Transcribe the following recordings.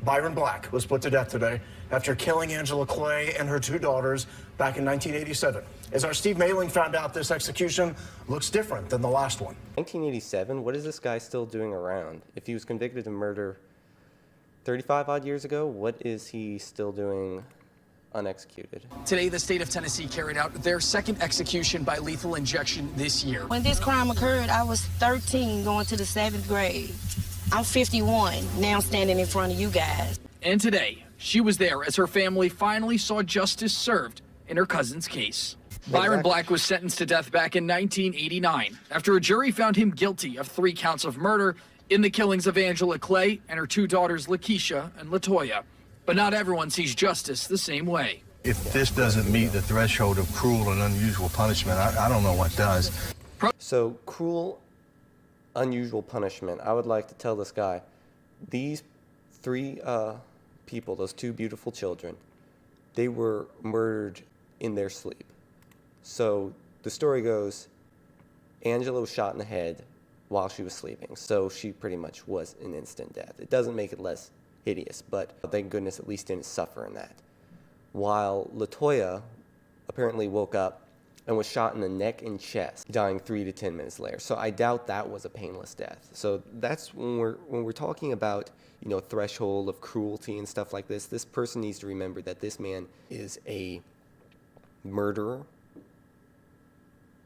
Byron Black was put to death today after killing Angela Clay and her two daughters back in 1987. As our Steve Mailing found out, this execution looks different than the last one. 1987? What is this guy still doing around? If he was convicted of murder 35 odd years ago, what is he still doing unexecuted? Today, the state of Tennessee carried out their second execution by lethal injection this year. When this crime occurred, I was 13 going to the 7th grade. I'm 51, now standing in front of you guys. And today, she was there as her family finally saw justice served in her cousin's case. Byron Black was sentenced to death back in 1989 after a jury found him guilty of 3 counts of murder in the killings of Angela Clay and her 2 daughters, Lakeisha and Latoya. But not everyone sees justice the same way. If this doesn't meet the threshold of cruel and unusual punishment, I don't know what does. So, cruel, unusual punishment. I would like to tell this guy, these 3 people, those 2 beautiful children, they were murdered in their sleep. So the story goes, Angela was shot in the head while she was sleeping, so she pretty much was an instant death. It doesn't make it less hideous, but thank goodness at least didn't suffer in that. While Latoya apparently woke up and was shot in the neck and chest, dying 3 to 10 minutes later. So I doubt that was a painless death. So that's when we're talking about, you know, threshold of cruelty and stuff like this. This person needs to remember that this man is a murderer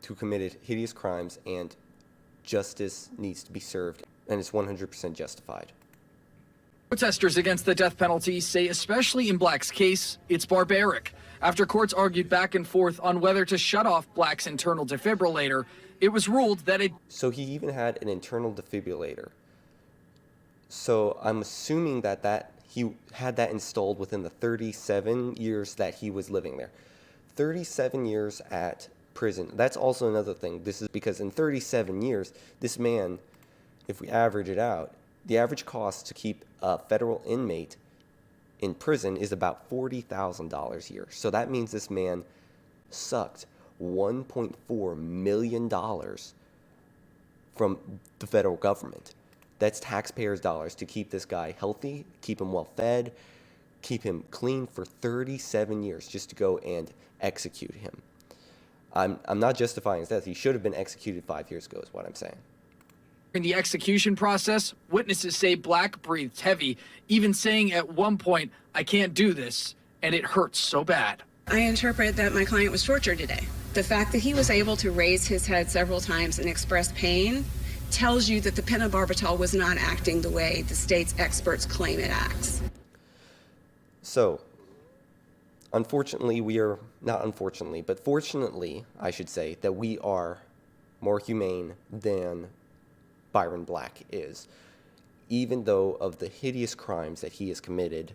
who committed hideous crimes, and justice needs to be served, and it's 100% justified. Protesters against the death penalty say, especially in Black's case, it's barbaric. After courts argued back and forth on whether to shut off Black's internal defibrillator, it was ruled that it... So he even had an internal defibrillator. So I'm assuming that he had that installed within the 37 years that he was living there. 37 years at prison. That's also another thing. This is because in 37 years, this man, if we average it out, the average cost to keep a federal inmate in prison is about $40,000 a year. So that means this man sucked $1.4 million from the federal government. That's taxpayers' dollars to keep this guy healthy, keep him well fed, keep him clean for 37 years just to go and execute him. I'm not justifying his death. He should have been executed 5 years ago is what I'm saying. In the execution process, witnesses say Black breathed heavy, even saying at one point, "I can't do this, and it hurts so bad." I interpret that my client was tortured today. The fact that he was able to raise his head several times and express pain tells you that the pentobarbital was not acting the way the state's experts claim it acts. So, unfortunately, not unfortunately, but fortunately, I should say, that we are more humane than Byron Black is. Even though of the hideous crimes that he has committed,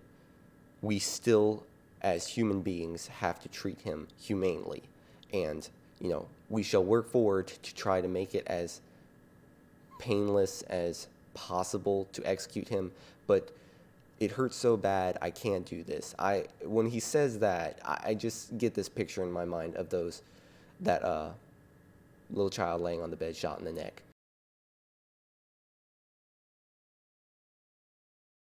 we still, as human beings, have to treat him humanely. And, you know, we shall work forward to try to make it as painless as possible to execute him, but it hurts so bad, I can't do this. When he says that, I just get this picture in my mind of that little child laying on the bed shot in the neck.